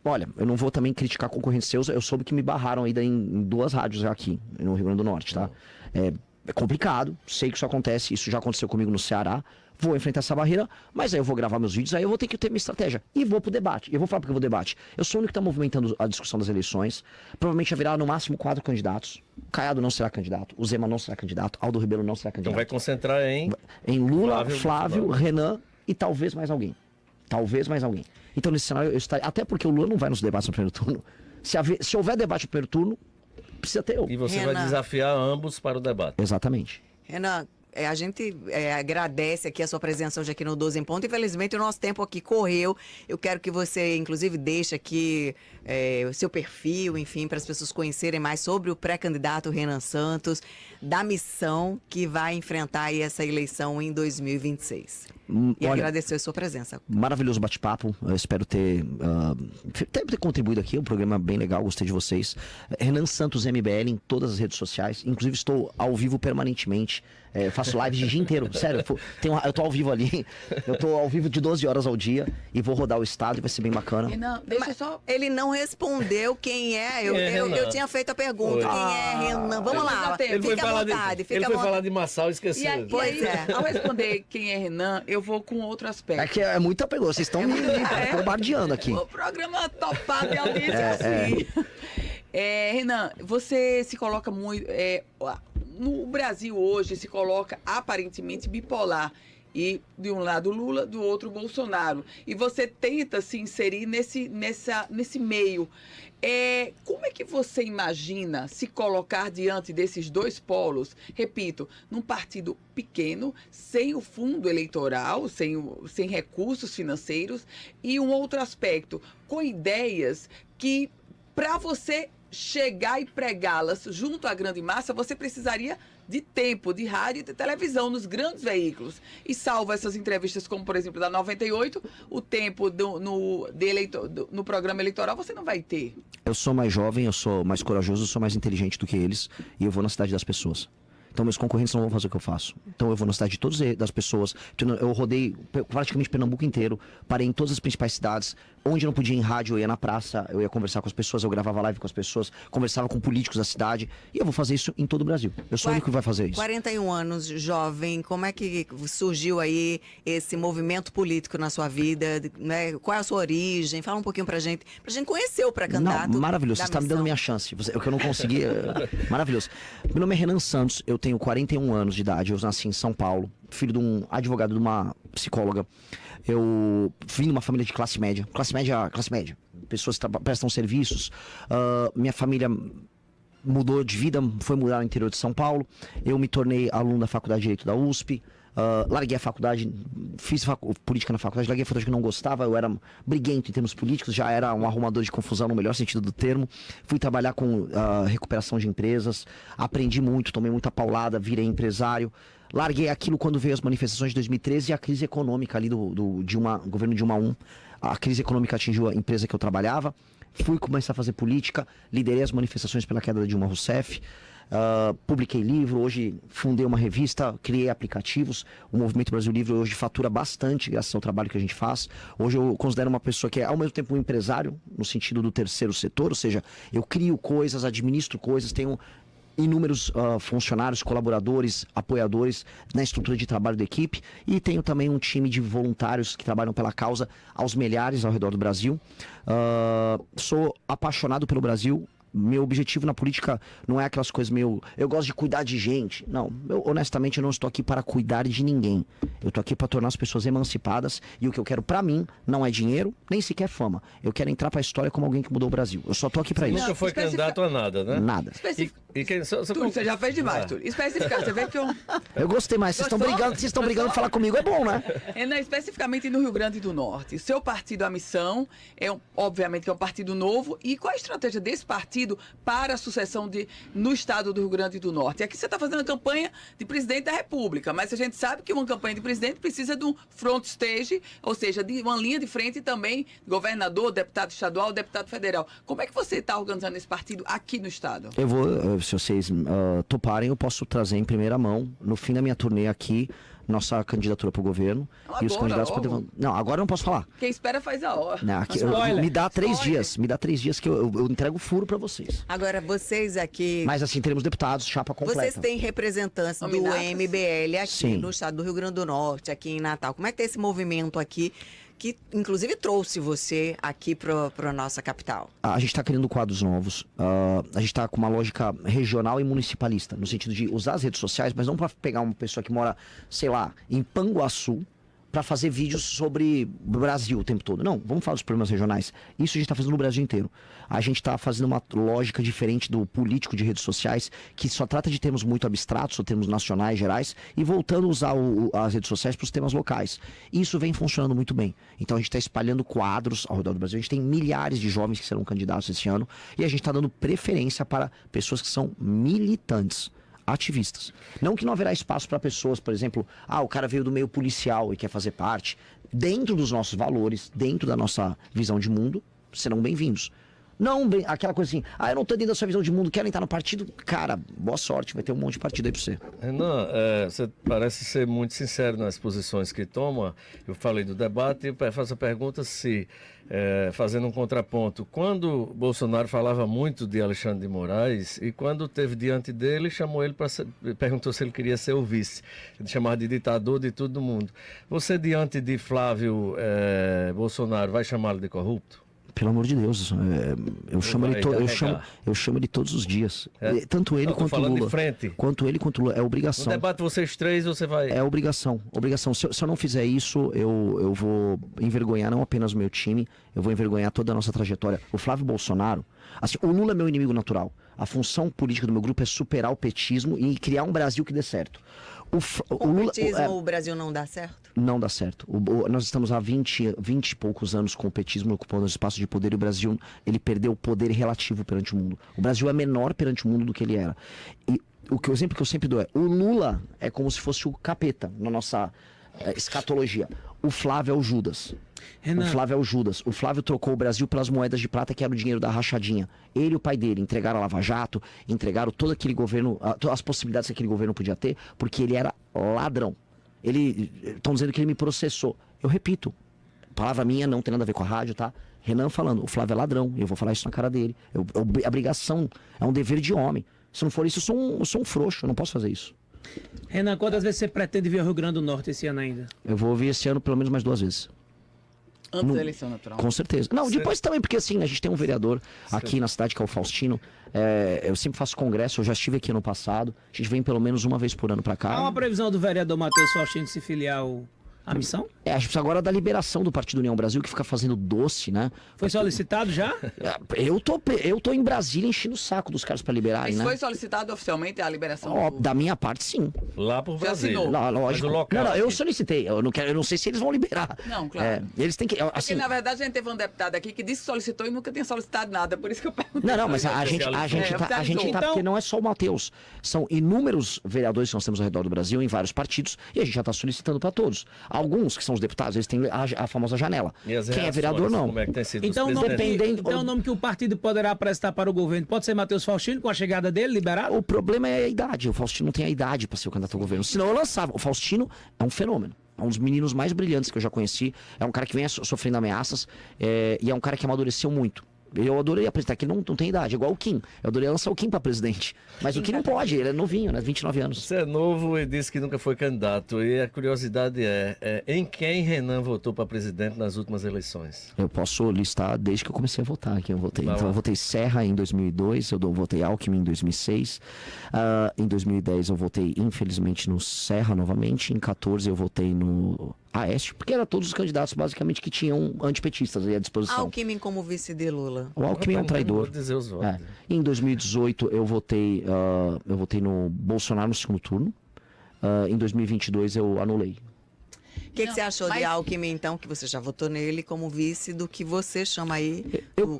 Speaker 1: Olha, eu não vou também criticar concorrentes seus. Eu soube que me barraram ainda em 2 rádios aqui, no Rio Grande do Norte, tá? É complicado, sei que isso acontece. Isso já aconteceu comigo no Ceará. Vou enfrentar essa barreira, mas aí eu vou gravar meus vídeos, aí eu vou ter que ter minha estratégia. E vou pro debate. Eu vou falar porque eu vou debate. Eu sou o único que tá movimentando a discussão das eleições. Provavelmente haverá no máximo 4 candidatos. Caiado não será candidato, o Zema não será candidato, Aldo Ribeiro não será
Speaker 2: Então
Speaker 1: candidato.
Speaker 2: vai concentrar em
Speaker 1: Lula, Flávio, Renan e talvez mais alguém. Então nesse cenário eu estaria... Até porque o Lula não vai nos debates no primeiro turno. Se houver debate no primeiro turno, precisa ter eu.
Speaker 2: E você
Speaker 3: Renan.
Speaker 2: vai desafiar ambos para o debate.
Speaker 1: Exatamente.
Speaker 3: Renan, a gente agradece aqui a sua presença hoje aqui no 12 em Ponto. Infelizmente, o nosso tempo aqui correu. Eu quero que você, inclusive, deixe aqui o seu perfil, enfim, para as pessoas conhecerem mais sobre o pré-candidato Renan Santos, da missão que vai enfrentar aí essa eleição em 2026. E
Speaker 1: Olha,
Speaker 3: agradecer a sua presença.
Speaker 1: maravilhoso bate-papo. Eu espero ter contribuído aqui. Um programa bem legal, gostei de vocês. Renan Santos MBL em todas as redes sociais. Inclusive, estou ao vivo permanentemente. Faço lives o dia inteiro. Sério, eu tô ao vivo ali. Eu tô ao vivo de 12 horas ao dia e vou rodar o estado e vai ser bem bacana.
Speaker 4: Renan, deixa eu
Speaker 3: Mas
Speaker 4: só...
Speaker 3: ele não respondeu quem é. Eu tinha feito a pergunta.
Speaker 2: Foi.
Speaker 3: Quem é Renan? Vamos lá.
Speaker 4: Ele
Speaker 3: Fica à vontade.
Speaker 2: Ele foi falar de Massal e esqueceu.
Speaker 4: E aí,
Speaker 3: Pois é.
Speaker 4: ao responder quem é Renan, eu vou com outro aspecto.
Speaker 1: É que é muita pergunta. Vocês estão me bombardeando aqui.
Speaker 4: O programa topado de audiência assim. Renan, você se coloca muito... no Brasil hoje se coloca aparentemente bipolar. E de um lado Lula, do outro Bolsonaro. E você tenta se inserir nesse meio. Como é que você imagina se colocar diante desses dois polos? Repito, num partido pequeno, sem o fundo eleitoral, sem recursos financeiros, e um outro aspecto, com ideias que, para você chegar e pregá-las junto à grande massa, você precisaria de tempo de rádio e de televisão nos grandes veículos. E salvo essas entrevistas, como por exemplo da 98, o tempo no programa eleitoral você não vai ter.
Speaker 1: Eu sou mais jovem, eu sou mais corajoso, eu sou mais inteligente do que eles e eu vou na cidade das pessoas. Então meus concorrentes não vão fazer o que eu faço. Então eu vou na cidade de todas as pessoas. Eu rodei praticamente Pernambuco inteiro, parei em todas as principais cidades. Onde não podia ir em rádio, eu ia na praça, eu ia conversar com as pessoas, eu gravava live com as pessoas, conversava com políticos da cidade. E eu vou fazer isso em todo o Brasil. Eu sou o único que vai fazer isso.
Speaker 3: 41 anos, jovem, como é que surgiu aí esse movimento político na sua vida? Né? Qual é a sua origem? Fala um pouquinho pra gente conhecer o pré-candidato.
Speaker 1: Não, maravilhoso, você está me dando
Speaker 3: missão.
Speaker 1: minha chance. O que eu não consegui, maravilhoso. Meu nome é Renan Santos, eu tenho 41 anos de idade, eu nasci em São Paulo, filho de um advogado, de uma psicóloga. Eu vim de uma família de classe média. Classe média. Pessoas que prestam serviços. Minha família mudou de vida, foi mudar no interior de São Paulo. Eu me tornei aluno da Faculdade de Direito da USP. Larguei a faculdade, fiz política na faculdade, larguei a faculdade que não gostava, eu era briguento em termos políticos, já era um arrumador de confusão no melhor sentido do termo. Fui trabalhar com recuperação de empresas, aprendi muito, tomei muita paulada, virei empresário. Larguei aquilo quando veio as manifestações de 2013 e a crise econômica ali do governo Dilma I. A crise econômica atingiu a empresa que eu trabalhava. Fui começar a fazer política, liderei as manifestações pela queda da Dilma Rousseff. Publiquei livro, hoje fundei uma revista, criei aplicativos. O Movimento Brasil Livre hoje fatura bastante graças ao trabalho que a gente faz. Hoje eu considero uma pessoa que é ao mesmo tempo um empresário, no sentido do terceiro setor, ou seja, eu crio coisas, administro coisas, tenho inúmeros funcionários, colaboradores, apoiadores na estrutura de trabalho da equipe e tenho também um time de voluntários que trabalham pela causa aos milhares ao redor do Brasil. Sou apaixonado pelo Brasil. Meu objetivo na política não é aquelas coisas meio... Eu gosto de cuidar de gente. Não, honestamente eu não estou aqui para cuidar de ninguém. Eu estou aqui para tornar as pessoas emancipadas e o que eu quero para mim não é dinheiro, nem sequer fama. Eu quero entrar para a história como alguém que mudou o Brasil. Eu só estou aqui para isso.
Speaker 2: Nunca foi candidato a nada, né?
Speaker 1: Nada.
Speaker 4: Túlio, você já fez demais, Túlio. Especificar, você vê que
Speaker 1: Eu gostei, mas vocês estão brigando pra falar comigo, é bom, né?
Speaker 4: Especificamente no Rio Grande do Norte. Seu partido, a missão, obviamente que é um partido novo. E qual a estratégia desse partido para a sucessão no estado do Rio Grande do Norte? Aqui você está fazendo a campanha de presidente da República, mas a gente sabe que uma campanha de presidente precisa de um front stage, ou seja, de uma linha de frente também, governador, deputado estadual, deputado federal. Como é que você está organizando esse partido aqui no estado?
Speaker 1: Eu vou, se vocês toparem, eu posso trazer em primeira mão, no fim da minha turnê aqui, nossa candidatura para o governo.
Speaker 4: Agora,
Speaker 1: e os candidatos podem... Não, agora eu não posso falar.
Speaker 4: Quem espera faz a hora.
Speaker 1: Não, me dá 3 dias. Me dá 3 dias que eu entrego furo para vocês.
Speaker 3: Agora, vocês aqui...
Speaker 1: Mas assim, teremos deputados, chapa completa.
Speaker 3: Vocês têm representantes do MBL aqui
Speaker 1: Sim.
Speaker 3: no estado do Rio Grande do Norte, aqui em Natal. Como é que tá esse movimento aqui, que inclusive trouxe você aqui para a nossa capital?
Speaker 1: A gente está criando quadros novos. A gente está com uma lógica regional e municipalista, no sentido de usar as redes sociais, mas não para pegar uma pessoa que mora, sei lá, em Panguaçu, para fazer vídeos sobre o Brasil o tempo todo. Não, vamos falar dos problemas regionais. Isso a gente está fazendo no Brasil inteiro. A gente está fazendo uma lógica diferente do político de redes sociais, que só trata de termos muito abstratos, ou termos nacionais, gerais, e voltando a usar as redes sociais para os temas locais. Isso vem funcionando muito bem. Então a gente está espalhando quadros ao redor do Brasil. A gente tem milhares de jovens que serão candidatos esse ano, e a gente está dando preferência para pessoas que são militantes, ativistas. Não que não haverá espaço para pessoas, por exemplo, o cara veio do meio policial e quer fazer parte. Dentro dos nossos valores, dentro da nossa visão de mundo, serão bem-vindos. Não aquela coisa assim, eu não tô dentro da sua visão de mundo, quero entrar no partido. Cara, boa sorte, vai ter um monte de partido aí pra você.
Speaker 2: Renan, você parece ser muito sincero nas posições que toma. Eu falei do debate e faço a pergunta se, fazendo um contraponto, quando Bolsonaro falava muito de Alexandre de Moraes e quando teve diante dele, chamou ele perguntou se ele queria ser o vice. Ele chamava de ditador de todo mundo. Você, diante de Flávio Bolsonaro, vai chamá-lo de corrupto?
Speaker 1: Pelo amor de Deus, eu chamo ele todos os dias. Tanto ele quanto o Lula.
Speaker 2: De frente.
Speaker 1: Quanto ele quanto o Lula. É obrigação.
Speaker 2: No debate vocês três, você vai...
Speaker 1: É obrigação. Se eu não fizer isso, eu vou envergonhar não apenas o meu time, eu vou envergonhar toda a nossa trajetória. O Flávio Bolsonaro, assim, o Lula é meu inimigo natural. A função política do meu grupo é superar o petismo e criar um Brasil que dê certo.
Speaker 3: O Lula, o Brasil não dá certo?
Speaker 1: Não dá certo. Nós estamos há 20 e poucos anos com o petismo ocupando o espaço de poder e o Brasil, ele perdeu o poder relativo perante o mundo. O Brasil é menor perante o mundo do que ele era. E o exemplo que eu sempre dou é, o Lula é como se fosse o capeta na nossa escatologia. O Flávio é o Judas.
Speaker 5: Renan.
Speaker 1: O Flávio é o Judas. O Flávio trocou o Brasil pelas moedas de prata, que era o dinheiro da rachadinha. Ele e o pai dele entregaram a Lava Jato, entregaram todo aquele governo, todas as possibilidades que aquele governo podia ter, porque ele era ladrão. Estão dizendo que ele me processou. Eu repito, palavra minha, não tem nada a ver com a rádio, tá? Renan falando, o Flávio é ladrão, eu vou falar isso na cara dele. A obrigação, é um dever de homem. Se não for isso, eu sou um frouxo, eu não posso fazer isso.
Speaker 5: Renan, quantas vezes você pretende vir ao Rio Grande do Norte esse ano ainda?
Speaker 1: Eu vou vir esse ano pelo menos mais 2 vezes.
Speaker 4: Antes da eleição natural.
Speaker 1: Com certeza. Não, depois também, porque assim, a gente tem um vereador aqui na cidade que é o Faustino. Eu sempre faço congresso, eu já estive aqui ano passado. A gente vem pelo menos uma vez por ano pra cá.
Speaker 5: Há uma previsão do vereador Matheus Faustino de se filiar à missão?
Speaker 1: A gente precisa agora da liberação do Partido União Brasil, que fica fazendo doce, né?
Speaker 5: Foi solicitado já?
Speaker 1: Eu tô em Brasília enchendo o saco dos caras pra liberarem,
Speaker 4: Mas
Speaker 1: né?
Speaker 4: foi solicitado oficialmente a liberação?
Speaker 1: Ó,
Speaker 4: do-
Speaker 1: da minha parte, sim.
Speaker 2: Lá por
Speaker 4: Já
Speaker 2: Brasília.
Speaker 4: assinou?
Speaker 1: Não, lógico.
Speaker 2: Mas o local,
Speaker 1: não, eu
Speaker 2: assim.
Speaker 1: solicitei. Eu não sei se eles vão liberar.
Speaker 4: Não, claro.
Speaker 1: Eles têm que.
Speaker 4: Porque,
Speaker 1: Assim,
Speaker 4: na verdade, a gente teve um deputado aqui que disse que solicitou e nunca tinha solicitado nada. Por isso que eu perguntei.
Speaker 1: Não, mas a gente
Speaker 4: oficializou.
Speaker 1: tá,
Speaker 5: Então-
Speaker 1: porque não é só o Matheus. São inúmeros vereadores que nós temos ao redor do Brasil, em vários partidos, e a gente já está solicitando para todos. Alguns, que são os deputados, eles têm a famosa janela.
Speaker 2: E as
Speaker 1: Quem é
Speaker 2: reações,
Speaker 1: vereador, não.
Speaker 2: Como é que tem sido
Speaker 5: Então,
Speaker 2: os
Speaker 5: o nome
Speaker 2: presidentes?
Speaker 1: Dependendo-
Speaker 5: então o nome que o partido poderá apresentar para o governo pode ser Matheus Faustino com a chegada dele, liberado?
Speaker 1: O problema é a idade. O Faustino não tem a idade para ser o candidato ao governo. Senão eu lançava. O Faustino é um fenômeno. É um dos meninos mais brilhantes que eu já conheci. É um cara que vem sofrendo ameaças. E é um cara que amadureceu muito. Eu adorei apresentar que ele não tem idade, igual o Kim. Eu adorei lançar o Kim para presidente. Mas o Kim não pode, ele é novinho, né? 29 anos.
Speaker 2: Você é novo e disse que nunca foi candidato. E a curiosidade é em quem Renan votou para presidente nas últimas eleições?
Speaker 1: Eu posso listar desde que eu comecei a votar aqui. Eu votei.
Speaker 2: Vai
Speaker 1: Então,
Speaker 2: lá.
Speaker 1: eu votei Serra em 2002, eu votei Alckmin em 2006. Em 2010 eu votei, infelizmente, no Serra novamente. Em 14 eu votei no Aécio, porque eram todos os candidatos basicamente que tinham antipetistas aí à disposição.
Speaker 3: Alckmin como vice de Lula.
Speaker 1: O Alckmin é um
Speaker 2: Não
Speaker 1: traidor.
Speaker 2: vou dizer os votos.
Speaker 1: É. Em 2018 eu votei no Bolsonaro no segundo turno. Em 2022 eu anulei.
Speaker 3: O que você achou de Alckmin, então, que você já votou nele como vice do que você chama aí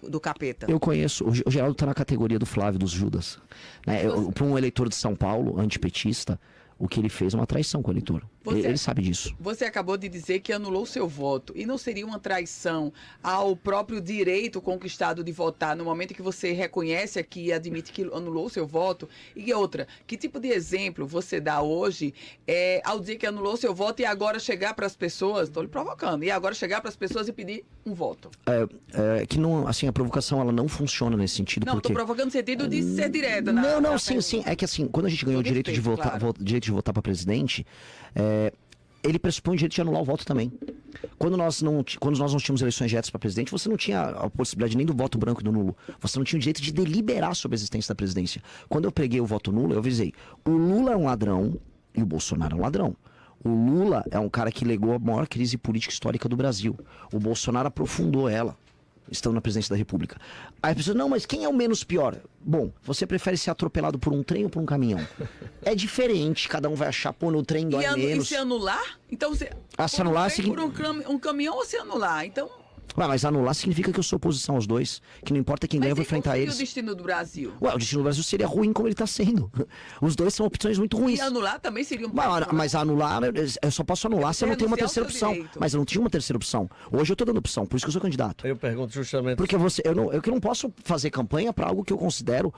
Speaker 3: do capeta?
Speaker 1: Eu conheço, o Geraldo está na categoria do Flávio, dos Judas. Né? Para um eleitor de São Paulo, antipetista, o que ele fez é uma traição com o eleitor. Ele sabe disso.
Speaker 4: Você acabou de dizer que anulou o seu voto. E não seria uma traição ao próprio direito conquistado de votar no momento que você reconhece aqui e admite que anulou o seu voto? E outra, que tipo de exemplo você dá hoje ao dizer que anulou o seu voto e agora chegar para as pessoas, estou lhe provocando, e agora chegar para as pessoas e pedir um voto?
Speaker 1: Que não, assim, a provocação ela não funciona nesse sentido.
Speaker 4: Não,
Speaker 1: porque...
Speaker 4: estou provocando no sentido de ser direta. na
Speaker 1: Sim,
Speaker 4: pergunta.
Speaker 1: sim. É que assim, quando a gente ganhou o
Speaker 4: Com
Speaker 1: direito de
Speaker 4: respeito,
Speaker 1: votar,
Speaker 4: claro.
Speaker 1: direito de votar para presidente, ele pressupõe o direito de anular o voto também. Quando nós não tínhamos eleições diretas para presidente, você não tinha a possibilidade nem do voto branco e do nulo. Você não tinha o direito de deliberar sobre a existência da presidência. Quando eu preguei o voto nulo, eu avisei: o Lula é um ladrão e o Bolsonaro é um ladrão. O Lula é um cara que legou a maior crise política histórica do Brasil. O Bolsonaro aprofundou ela, estando na presidência da República. Aí as pessoas, não, mas quem é o menos pior? Bom, você prefere ser atropelado por um trem ou por um caminhão? É diferente, cada um vai achar, pô, no trem dói
Speaker 4: E
Speaker 1: menos.
Speaker 4: se anular? Então, se
Speaker 1: Se anular,
Speaker 4: por um caminhão ou se anular? Então,
Speaker 1: Mas anular significa que eu sou oposição aos dois. Que não importa quem ganha, eu vou
Speaker 4: mas e qual
Speaker 1: enfrentar
Speaker 4: seria
Speaker 1: eles.
Speaker 4: o destino do Brasil?
Speaker 1: O destino do Brasil seria ruim como ele está sendo. Os dois são opções muito ruins.
Speaker 4: E anular também seria um
Speaker 1: Mas anular, eu só posso anular se eu não tenho uma
Speaker 4: renunciar
Speaker 1: terceira
Speaker 4: ao seu
Speaker 1: opção.
Speaker 4: direito.
Speaker 1: Mas eu não tinha uma terceira opção. Hoje eu tô dando opção, por isso que eu sou candidato.
Speaker 2: Eu pergunto justamente.
Speaker 1: Porque eu não posso fazer campanha para algo que eu considero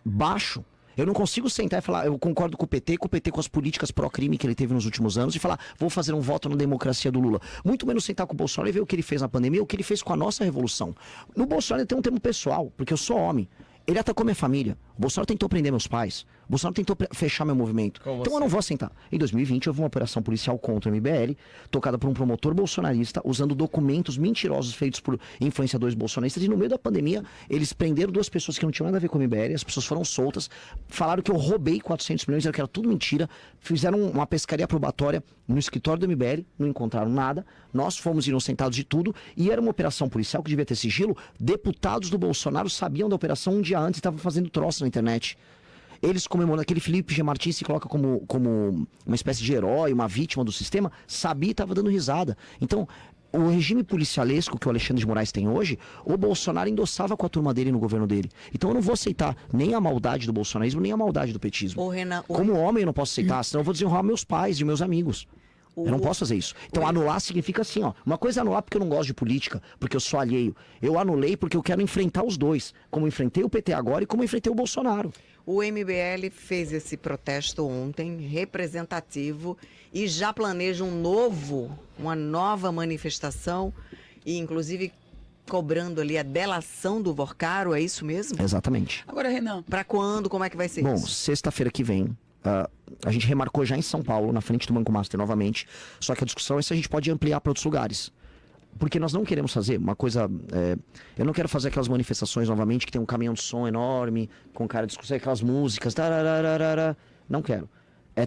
Speaker 1: baixo. Eu não consigo sentar e falar, eu concordo com o PT com as políticas pró-crime que ele teve nos últimos anos e falar, vou fazer um voto na democracia do Lula. Muito menos sentar com o Bolsonaro e ver o que ele fez na pandemia, o que ele fez com a nossa revolução. No Bolsonaro ele tem um termo pessoal, porque eu sou homem. Ele atacou minha família. O Bolsonaro tentou prender meus pais. O Bolsonaro tentou fechar meu movimento.
Speaker 2: Como
Speaker 1: Então eu
Speaker 2: assim?
Speaker 1: não vou sentar. Em 2020 houve uma operação policial contra o MBL, tocada por um promotor bolsonarista, usando documentos mentirosos feitos por influenciadores bolsonaristas. E no meio da pandemia, eles prenderam 2 pessoas que não tinham nada a ver com o MBL. As pessoas foram soltas. Falaram que eu roubei 400 milhões, disseram que era tudo mentira. Fizeram uma pescaria probatória no escritório do MBL, não encontraram nada. Nós fomos inocentados de tudo. E era uma operação policial que devia ter sigilo. Deputados do Bolsonaro sabiam da operação um dia antes e estavam fazendo troço na internet. Eles comemoram, aquele Felipe G. Martins se coloca como uma espécie de herói, uma vítima do sistema, sabia e estava dando risada. Então, o regime policialesco que o Alexandre de Moraes tem hoje, o Bolsonaro endossava com a turma dele no governo dele. Então eu não vou aceitar nem a maldade do bolsonarismo, nem a maldade do petismo.
Speaker 3: Ô, Renan,
Speaker 1: Como homem eu não posso aceitar, senão eu vou desonrar meus pais e meus amigos. Eu não posso fazer isso. Então anular significa assim, ó. Uma coisa é anular porque eu não gosto de política, porque eu sou alheio. Eu anulei porque eu quero enfrentar os dois. Como enfrentei o PT agora e como enfrentei o Bolsonaro.
Speaker 3: o MBL fez esse protesto ontem, representativo, e já planeja uma nova manifestação, e inclusive cobrando ali a delação do Vorcaro, é isso mesmo?
Speaker 1: Exatamente.
Speaker 4: Agora, Renan,
Speaker 3: Para quando? Como é que vai ser
Speaker 1: Bom,
Speaker 3: isso?
Speaker 1: sexta-feira que vem, a gente remarcou já em São Paulo, na frente do Banco Master novamente. Só que a discussão é se a gente pode ampliar para outros lugares. Porque nós não queremos fazer uma coisa... eu não quero fazer aquelas manifestações novamente que tem um caminhão de som enorme, com cara de discussão, aquelas músicas... Tarararara. Não quero.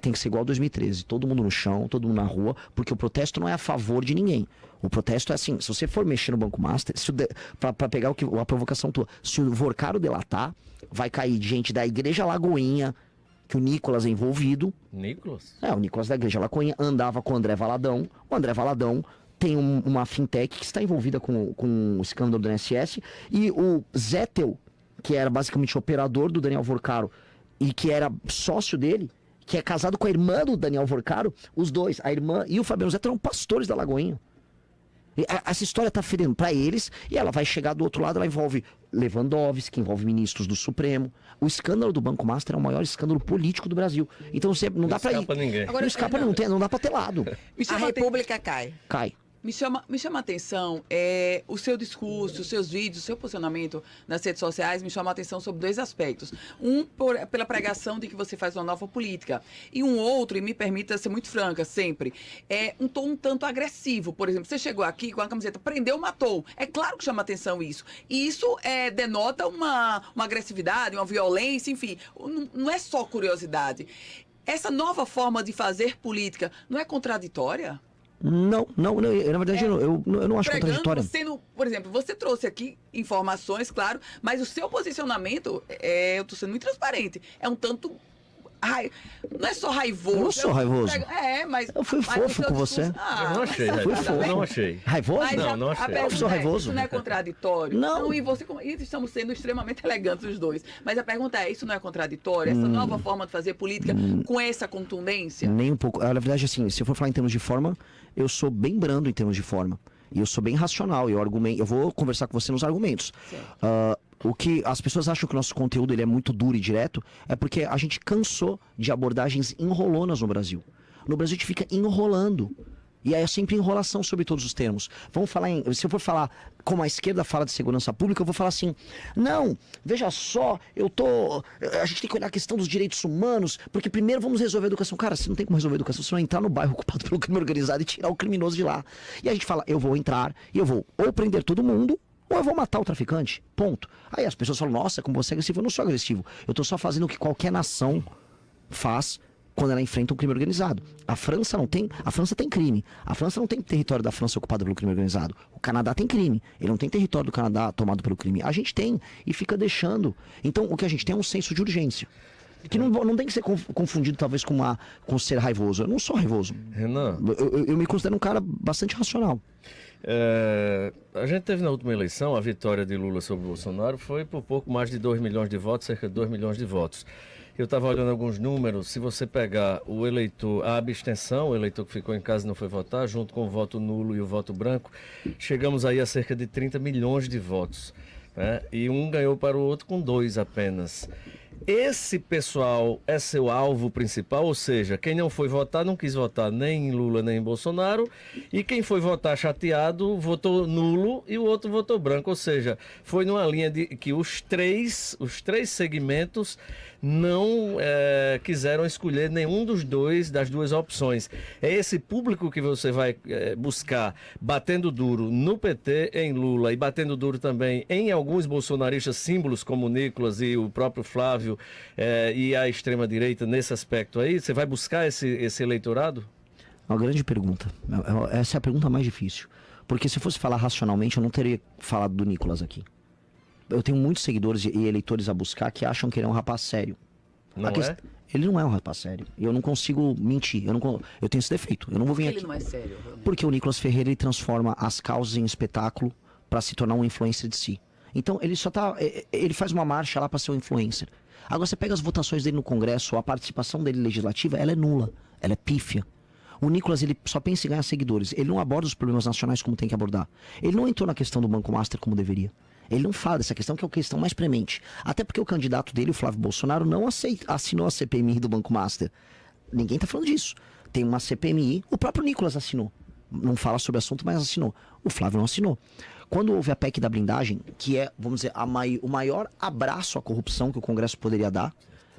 Speaker 1: Tem que ser igual a 2013. Todo mundo no chão, todo mundo na rua, porque o protesto não é a favor de ninguém. O protesto é assim, se você for mexer no Banco Master, pra pegar a provocação tua, se o Vorcaro delatar, vai cair gente da Igreja Lagoinha, que o Nicolas é envolvido.
Speaker 2: Nicolas?
Speaker 1: O Nicolas da Igreja Lagoinha andava com o André Valadão. O André Valadão tem uma fintech que está envolvida com o escândalo do INSS. E o Zettel, que era basicamente operador do Daniel Vorcaro e que era sócio dele, que é casado com a irmã do Daniel Vorcaro, os dois, a irmã e o Fabiano Zettel, eram pastores da Lagoinha. Essa história tá fedendo pra eles e ela vai chegar do outro lado, ela envolve Lewandowski, envolve ministros do Supremo. O escândalo do Banco Master é o maior escândalo político do Brasil. Então você não dá pra ir.
Speaker 2: Não escapa ninguém.
Speaker 4: Agora,
Speaker 1: Não escapa, não dá pra ter lado.
Speaker 4: me
Speaker 3: A
Speaker 4: chama
Speaker 3: República cai.
Speaker 1: Cai.
Speaker 4: Me chama a atenção o seu discurso, os seus vídeos, o seu posicionamento nas redes sociais me chama a atenção sobre dois aspectos. Um, pela pregação de que você faz uma nova política. E um outro, e me permita ser muito franca sempre, é um tom um tanto agressivo. Por exemplo, você chegou aqui com a camiseta prendeu, matou. É claro que chama atenção isso. E isso denota uma agressividade, uma violência, enfim. Não é só curiosidade. Essa nova forma de fazer política não é contraditória?
Speaker 1: Não, na verdade eu não acho contraditório.
Speaker 4: Por exemplo, você trouxe aqui informações, claro, mas o seu posicionamento, eu estou sendo muito transparente, é um tanto... não é só raivoso.
Speaker 1: Eu não sou raivoso.
Speaker 4: Mas...
Speaker 1: Eu fui fofo com você.
Speaker 2: Eu não achei,
Speaker 1: Fui
Speaker 2: Raíssa.
Speaker 1: fofo.
Speaker 2: Não achei.
Speaker 1: Raivoso?
Speaker 4: Mas
Speaker 2: Não, não achei.
Speaker 4: a pergunta
Speaker 1: Eu sou raivoso.
Speaker 4: isso não é contraditório?
Speaker 1: Não.
Speaker 4: E estamos sendo extremamente elegantes os dois. Mas a pergunta é, isso não é contraditório? Essa nova forma de fazer política com essa contundência?
Speaker 1: Nem um pouco. Na verdade, assim, se eu for falar em termos de forma, eu sou bem brando em termos de forma. E eu sou bem racional. Eu vou conversar com você nos argumentos. O que as pessoas acham que o nosso conteúdo ele é muito duro e direto é porque a gente cansou de abordagens enrolonas no Brasil. No Brasil a gente fica enrolando. E aí é sempre enrolação sobre todos os termos. Se eu for falar como a esquerda fala de segurança pública, eu vou falar assim: não, veja só, a gente tem que olhar a questão dos direitos humanos, porque primeiro vamos resolver a educação. Cara, você não tem como resolver a educação, você vai entrar no bairro ocupado pelo crime organizado e tirar o criminoso de lá. E a gente fala: eu vou entrar e eu vou ou prender todo mundo, ou eu vou matar o traficante. Ponto. Aí as pessoas falam: nossa, como você é agressivo. Eu não sou agressivo. Eu tô só fazendo o que qualquer nação faz quando ela enfrenta um crime organizado. A França tem crime. A França não tem território da França ocupado pelo crime organizado. O Canadá tem crime. Ele não tem território do Canadá tomado pelo crime. A gente tem e fica deixando. Então o que a gente tem é um senso de urgência. Que não tem que ser confundido talvez com ser raivoso. Eu não sou raivoso.
Speaker 2: Renan,
Speaker 1: Eu me considero um cara bastante racional.
Speaker 2: a gente teve na última eleição, a vitória de Lula sobre Bolsonaro foi por pouco mais de 2 milhões de votos, cerca de 2 milhões de votos. Eu estava olhando alguns números, se você pegar o eleitor, a abstenção, o eleitor que ficou em casa e não foi votar, junto com o voto nulo e o voto branco, chegamos aí a cerca de 30 milhões de votos, né? E um ganhou para o outro com 2 apenas. Esse pessoal é seu alvo principal, ou seja, quem não foi votar não quis votar nem em Lula nem em Bolsonaro, e quem foi votar chateado votou nulo e o outro votou branco, ou seja, foi numa linha de que os três segmentos não quiseram escolher nenhum das duas opções. É esse público que você vai buscar batendo duro no PT, em Lula, e batendo duro também em alguns bolsonaristas símbolos como o Nicolas e o próprio Flávio e a extrema-direita nesse aspecto aí? Você vai buscar esse eleitorado?
Speaker 1: Uma grande pergunta. Essa é a pergunta mais difícil. Porque se eu fosse falar racionalmente, eu não teria falado do Nicolas aqui. Eu tenho muitos seguidores e eleitores a buscar que acham que ele é um rapaz sério.
Speaker 2: Não
Speaker 1: quest-
Speaker 2: é?
Speaker 1: Ele não é um rapaz sério. E eu não consigo mentir. Eu tenho esse defeito. Eu não vou vir
Speaker 4: Ele
Speaker 1: aqui.
Speaker 4: não é sério, realmente.
Speaker 1: Porque o Nicolas Ferreira ele transforma as causas em espetáculo para se tornar um influencer de si. Então ele só tá. Ele faz uma marcha lá para ser um influencer. Agora você pega as votações dele no Congresso, a participação dele legislativa, ela é nula. Ela é pífia. O Nicolas, ele só pensa em ganhar seguidores. Ele não aborda os problemas nacionais como tem que abordar. Ele não entrou na questão do Banco Master como deveria. Ele não fala dessa questão, que é a questão mais premente. Até porque o candidato dele, o Flávio Bolsonaro, não assinou a CPMI do Banco Master. Ninguém tá falando disso. Tem uma CPMI, o próprio Nicolas assinou. Não fala sobre o assunto, mas assinou. O Flávio não assinou. Quando houve a PEC da blindagem, que é, vamos dizer, o maior abraço à corrupção que o Congresso poderia dar,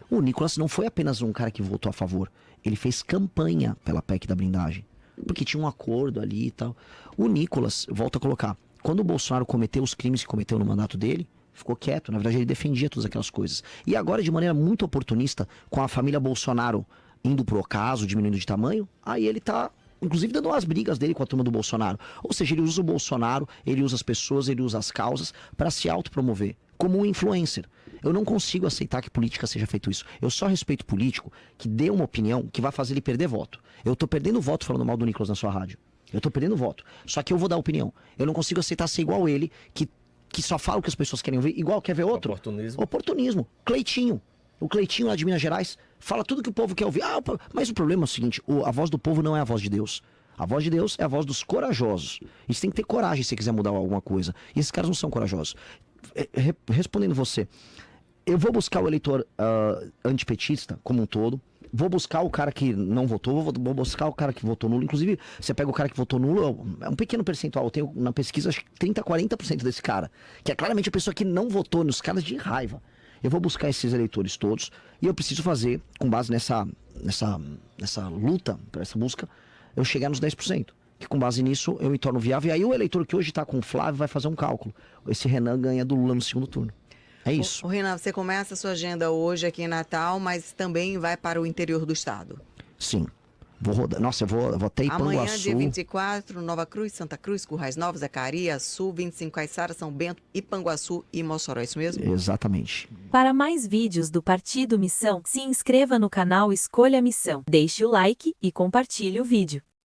Speaker 1: o Nicolas não foi apenas um cara que votou a favor. Ele fez campanha pela PEC da blindagem. Porque tinha um acordo ali e tal. O Nicolas, volto a colocar, quando o Bolsonaro cometeu os crimes que cometeu no mandato dele, ficou quieto. Na verdade, ele defendia todas aquelas coisas. E agora, de maneira muito oportunista, com a família Bolsonaro indo pro ocaso, diminuindo de tamanho, aí ele tá, inclusive, dando umas brigas dele com a turma do Bolsonaro. Ou seja, ele usa o Bolsonaro, ele usa as pessoas, ele usa as causas para se autopromover como um influencer. Eu não consigo aceitar que política seja feito isso. Eu só respeito político que dê uma opinião que vai fazer ele perder voto. Eu tô perdendo voto falando mal do Nicolas na sua rádio. Eu tô perdendo voto. Só que eu vou dar opinião. Eu não consigo aceitar ser igual ele, que só fala o que as pessoas querem ouvir, igual quer ver outro.
Speaker 2: Oportunismo.
Speaker 1: Oportunismo. Cleitinho. O Cleitinho lá de Minas Gerais fala tudo que o povo quer ouvir. Mas o problema é o seguinte, a voz do povo não é a voz de Deus. A voz de Deus é a voz dos corajosos. E você tem que ter coragem se você quiser mudar alguma coisa. E esses caras não são corajosos. Respondendo você, eu vou buscar o eleitor antipetista como um todo. Vou buscar o cara que não votou, vou buscar o cara que votou nulo. Inclusive, você pega o cara que votou nulo, é um pequeno percentual. Eu tenho na pesquisa acho que 30, 40% desse cara. Que é claramente a pessoa que não votou, nos caras de raiva. Eu vou buscar esses eleitores todos e eu preciso fazer, com base nessa luta, essa busca, eu chegar nos 10%. Que com base nisso eu me torno viável. E aí o eleitor que hoje está com o Flávio vai fazer um cálculo. Esse Renan ganha do Lula no segundo turno. É isso.
Speaker 3: Ô, Renan, você começa a sua agenda hoje aqui em Natal, mas também vai para o interior do estado.
Speaker 1: Sim. Vou rodar. Nossa, eu vou até Ipanguaçu.
Speaker 3: Amanhã, dia 24, Nova Cruz, Santa Cruz, Currais Novos, Zacarias, Sul, 25 Caiçara, São Bento, Ipanguaçu e Mossoró. É isso mesmo?
Speaker 1: Exatamente.
Speaker 6: Para mais vídeos do Partido Missão, se inscreva no canal Escolha Missão, deixe o like e compartilhe o vídeo.